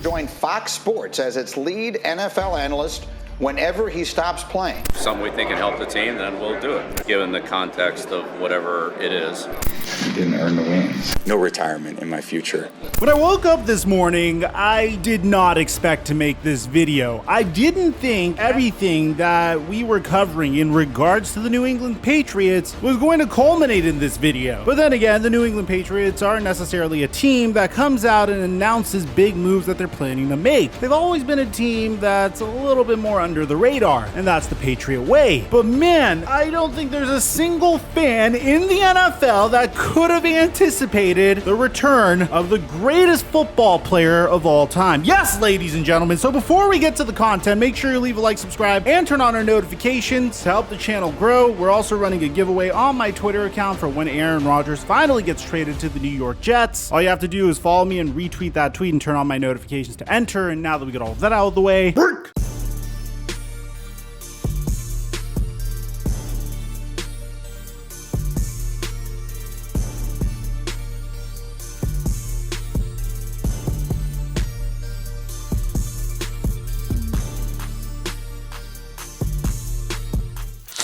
join Fox Sports as its lead NFL analyst whenever he stops playing. If something we think can help the team, then we'll do it, given the context of whatever it is. You didn't earn the wins. No retirement in my future. When I woke up this morning, I did not expect to make this video. I didn't think everything that we were covering in regards to the New England Patriots was going to culminate in this video. But then again, the New England Patriots aren't necessarily a team that comes out and announces big moves that they're planning to make. They've always been a team that's a little bit more under the radar, and that's the Patriot way. But man, I don't think there's a single fan in the NFL that could have anticipated the return of the greatest football player of all time. Yes, ladies and gentlemen. So before we get to the content, make sure you leave a like, subscribe, and turn on our notifications to help the channel grow. We're also running a giveaway on my Twitter account for when Aaron Rodgers finally gets traded to the New York Jets. All you have to do is follow me and retweet that tweet and turn on my notifications to enter. And now that we got all of that out of the way,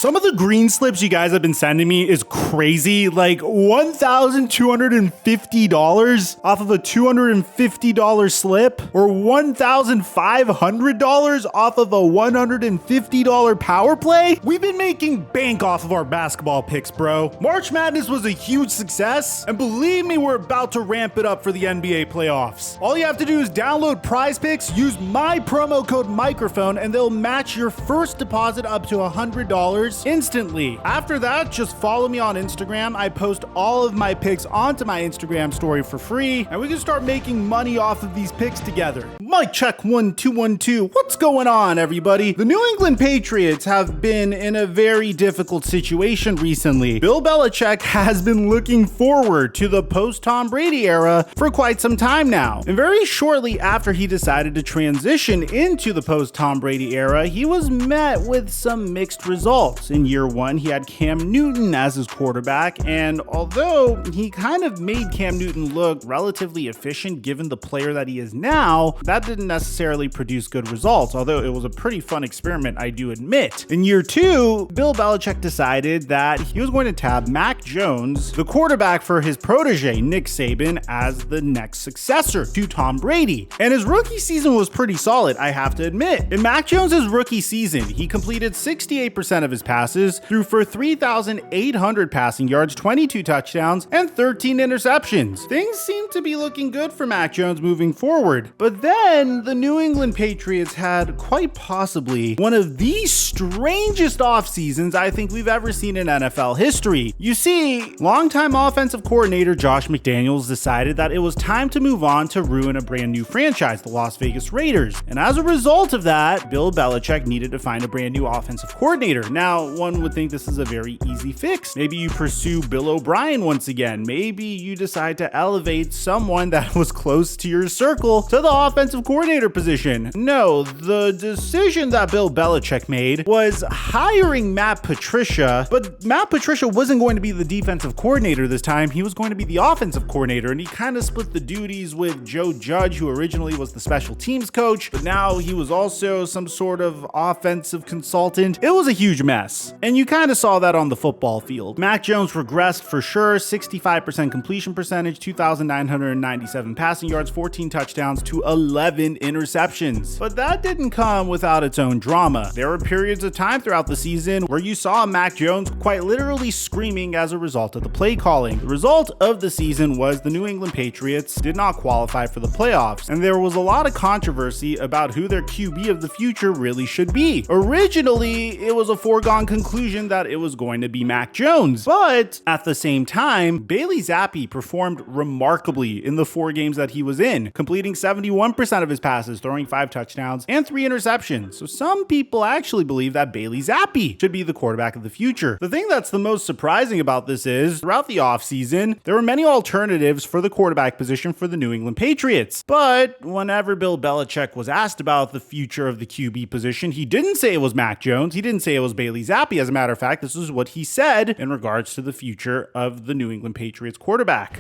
some of the green slips you guys have been sending me is crazy. Like $1,250 off of a $250 slip, or $1,500 off of a $150 power play. We've been making bank off of our basketball picks, bro. March Madness was a huge success, and believe me, we're about to ramp it up for the NBA playoffs. All you have to do is download Prize Picks, use my promo code Mikerophone, and they'll match your first deposit up to $100 instantly. After that, just follow me on Instagram. I post all of my picks onto my Instagram story for free, and we can start making money off of these picks together. Mic check 1 2 1 2. What's going on, everybody? The New England Patriots have been in a very difficult situation recently. Bill Belichick has been looking forward to the post-Tom Brady era for quite some time now. And very shortly after he decided to transition into the post-Tom Brady era, he was met with some mixed results. In year one, he had Cam Newton as his quarterback, and although he kind of made Cam Newton look relatively efficient given the player that he is now, that didn't necessarily produce good results, although it was a pretty fun experiment, I do admit. In year two, Bill Belichick decided that he was going to tab Mac Jones, the quarterback for his protege, Nick Saban, as the next successor to Tom Brady. And his rookie season was pretty solid, I have to admit. In Mac Jones' rookie season, he completed 68% of his passes, threw for 3,800 passing yards, 22 touchdowns, and 13 interceptions. Things seem to be looking good for Mac Jones moving forward. But then the New England Patriots had quite possibly one of the strangest off seasons I think we've ever seen in NFL history. You see, longtime offensive coordinator Josh McDaniels decided that it was time to move on to ruin a brand new franchise, the Las Vegas Raiders. And as a result of that, Bill Belichick needed to find a brand new offensive coordinator. Now, one would think this is a very easy fix. Maybe you pursue Bill O'Brien once again. Maybe you decide to elevate someone that was close to your circle to the offensive coordinator position. No, the decision that Bill Belichick made was hiring Matt Patricia, but Matt Patricia wasn't going to be the defensive coordinator this time. He was going to be the offensive coordinator, and he kind of split the duties with Joe Judge, who originally was the special teams coach, but now he was also some sort of offensive consultant. It was a huge mess. And you kind of saw that on the football field. Mac Jones regressed for sure, 65% completion percentage, 2,997 passing yards, 14 touchdowns to 11 interceptions. But that didn't come without its own drama. There were periods of time throughout the season where you saw Mac Jones quite literally screaming as a result of the play calling. The result of the season was the New England Patriots did not qualify for the playoffs, and there was a lot of controversy about who their QB of the future really should be. Originally, it was a foregone conclusion that it was going to be Mac Jones, but at the same time, Bailey Zappi performed remarkably in the 4 games that he was in, completing 71% of his passes, throwing 5 touchdowns and 3 interceptions. So some people actually believe that Bailey Zappi should be the quarterback of the future. The thing that's the most surprising about this is, throughout the offseason, there were many alternatives for the quarterback position for the New England Patriots. But whenever Bill Belichick was asked about the future of the QB position, he didn't say it was Mac Jones. He didn't say it was Bailey Zappi. As a matter of fact, this is what he said in regards to the future of the New England Patriots quarterback.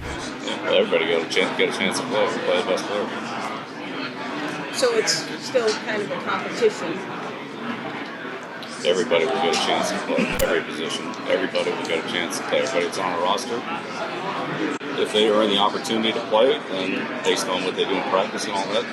Everybody get a chance to play the best player. So it's still kind of a competition. Everybody will get a chance to play every position. Everybody will get a chance to play. Everybody that's on a roster, if they earn the opportunity to play, then based on what they do in practice and all that,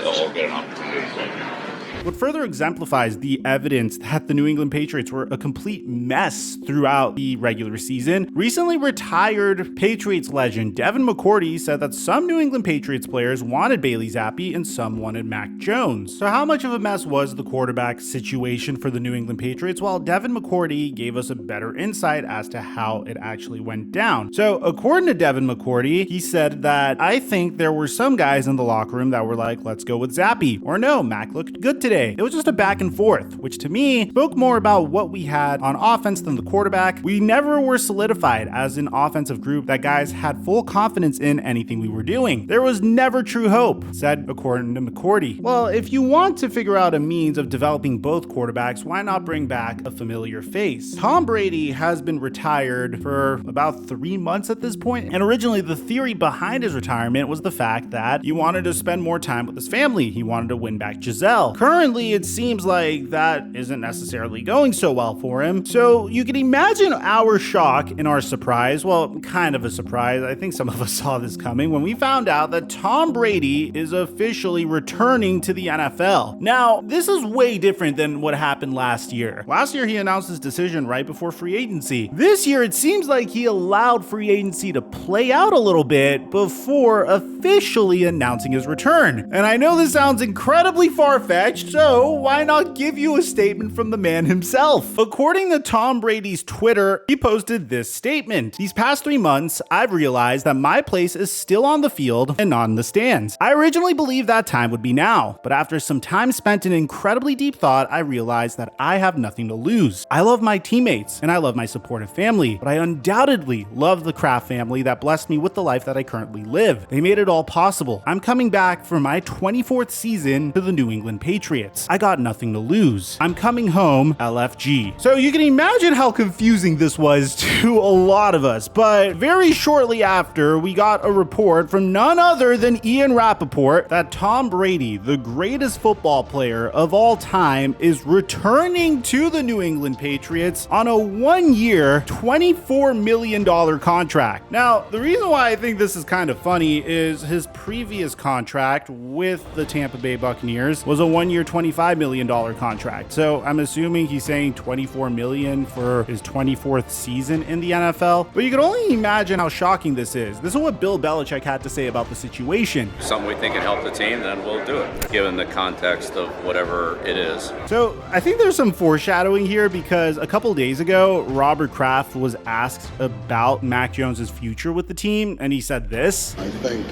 they'll all get an opportunity to play. What further exemplifies the evidence that the New England Patriots were a complete mess throughout the regular season, recently retired Patriots legend Devin McCourty said that some New England Patriots players wanted Bailey Zappi and some wanted Mac Jones. So how much of a mess was the quarterback situation for the New England Patriots? Well, Devin McCourty gave us a better insight as to how it actually went down. So according to Devin McCourty, he said that, "I think there were some guys in the locker room that were like, let's go with Zappi," or "No, Mac looked good today." It was just a back and forth, which to me spoke more about what we had on offense than the quarterback. We never were solidified as an offensive group that guys had full confidence in anything we were doing. There was never true hope, said according to McCourty. Well, if you want to figure out a means of developing both quarterbacks, why not bring back a familiar face? Tom Brady has been retired for about 3 months at this point, and originally the theory behind his retirement was the fact that he wanted to spend more time with his family. He wanted to win back Giselle. Currently, it seems like that isn't necessarily going so well for him. So you can imagine our shock and our surprise, well, kind of a surprise, I think some of us saw this coming, when we found out that Tom Brady is officially returning to the NFL. Now, this is way different than what happened last year. Last year, he announced his decision right before free agency. This year, it seems like he allowed free agency to play out a little bit before officially announcing his return. And I know this sounds incredibly far-fetched, so why not give you a statement from the man himself? According to Tom Brady's Twitter, he posted this statement. "These past 3 months, I've realized that my place is still on the field and not in the stands. I originally believed that time would be now, but after some time spent in incredibly deep thought, I realized that I have nothing to lose. I love my teammates and I love my supportive family, but I undoubtedly love the Kraft family that blessed me with the life that I currently live. They made it all possible. I'm coming back for my 24th season to the New England Patriots. I got nothing to lose. I'm coming home, LFG." So you can imagine how confusing this was to a lot of us, but very shortly after, we got a report from none other than Ian Rappaport that Tom Brady, the greatest football player of all time, is returning to the New England Patriots on a 1-year, $24 million contract. Now, the reason why I think this is kind of funny is his previous contract with the Tampa Bay Buccaneers was a 1-year, $25 million contract. So I'm assuming he's saying $24 million for his 24th season in the NFL. But you can only imagine how shocking this is. This is what Bill Belichick had to say about the situation. Something we think can help the team, then we'll do it, given the context of whatever it is. So I think there's some foreshadowing here because a couple days ago, Robert Kraft was asked about Mac Jones's future with the team, and he said this. "I think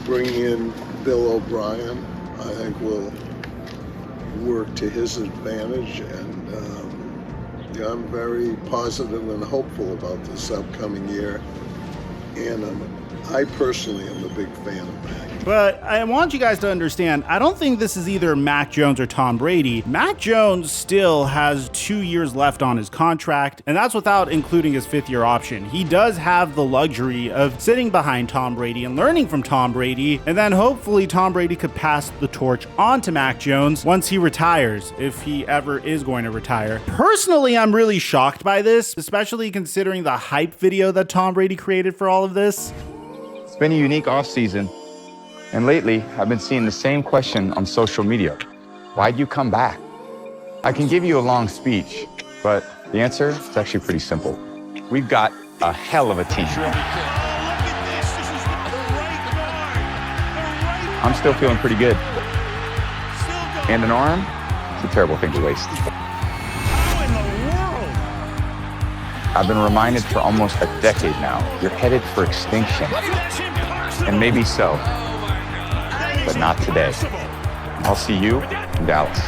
bringing in Bill O'Brien, I think will work to his advantage, and I'm very positive and hopeful about this upcoming year, and I personally am a big fan of Mac." But I want you guys to understand, I don't think this is either Mac Jones or Tom Brady. Mac Jones still has 2 years left on his contract, and that's without including his 5th-year option. He does have the luxury of sitting behind Tom Brady and learning from Tom Brady, and then hopefully Tom Brady could pass the torch on to Mac Jones once he retires, if he ever is going to retire. Personally, I'm really shocked by this, especially considering the hype video that Tom Brady created for all of this. It's been a unique offseason, and lately I've been seeing the same question on social media. Why'd you come back? I can give you a long speech, but the answer is actually pretty simple. We've got a hell of a team. I'm still feeling pretty good. And an arm, it's a terrible thing to waste. I've been reminded for almost a decade now, you're headed for extinction. And maybe so, but not today. I'll see you in Dallas.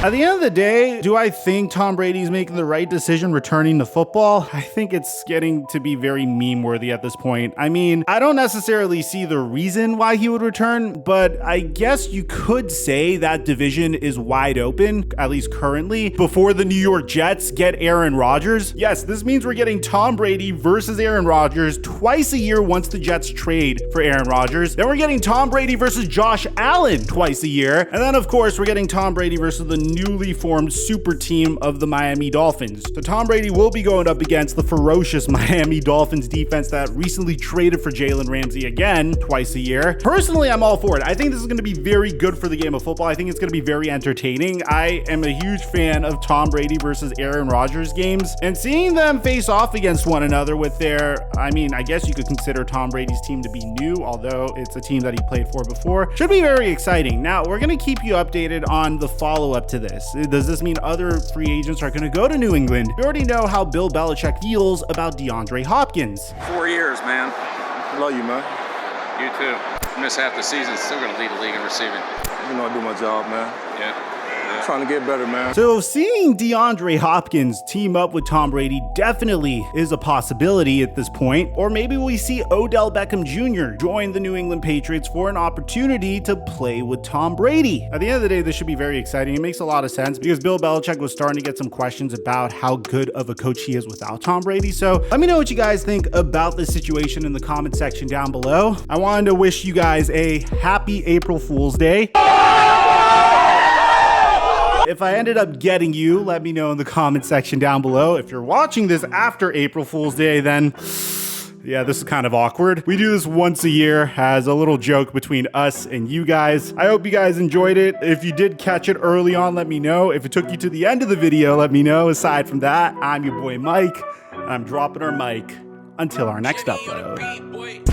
At the end of the day, do I think Tom Brady's making the right decision returning to football? I think it's getting to be very meme worthy at this point. I mean, I don't necessarily see the reason why he would return, but I guess you could say that division is wide open, at least currently, before the New York Jets get Aaron Rodgers. Yes, this means we're getting Tom Brady versus Aaron Rodgers twice a year once the Jets trade for Aaron Rodgers. Then we're getting Tom Brady versus Josh Allen twice a year. And then, of course, we're getting Tom Brady versus the newly formed super team of the Miami Dolphins. So Tom Brady will be going up against the ferocious Miami Dolphins defense that recently traded for Jalen Ramsey again twice a year. Personally, I'm all for it. I think this is going to be very good for the game of football. I think it's going to be very entertaining. I am a huge fan of Tom Brady versus Aaron Rodgers games, and seeing them face off against one another with their, I mean, I guess you could consider Tom Brady's team to be new, although it's a team that he played for before, should be very exciting. Now, we're going to keep you updated on the follow-up to this. Does this mean other free agents are going to go to New England? We already know how Bill Belichick feels about DeAndre Hopkins. 4 years, man. Love you, man. You too. Miss half the season, still gonna lead the league in receiving. You know I do my job, man. Yeah. Trying to get better, man. So seeing DeAndre Hopkins team up with Tom Brady definitely is a possibility at this point. Or maybe we see Odell Beckham Jr. join the New England Patriots for an opportunity to play with Tom Brady. At the end of the day, this should be very exciting. It makes a lot of sense because Bill Belichick was starting to get some questions about how good of a coach he is without Tom Brady. So let me know what you guys think about this situation in the comment section down below. I wanted to wish you guys a happy April Fool's Day. If I ended up getting you, let me know in the comment section down below. If you're watching this after April Fool's Day, then yeah, this is kind of awkward. We do this once a year as a little joke between us and you guys. I hope you guys enjoyed it. If you did catch it early on, let me know. If it took you to the end of the video, let me know. Aside from that, I'm your boy Mike, and I'm dropping our mic until our next upload.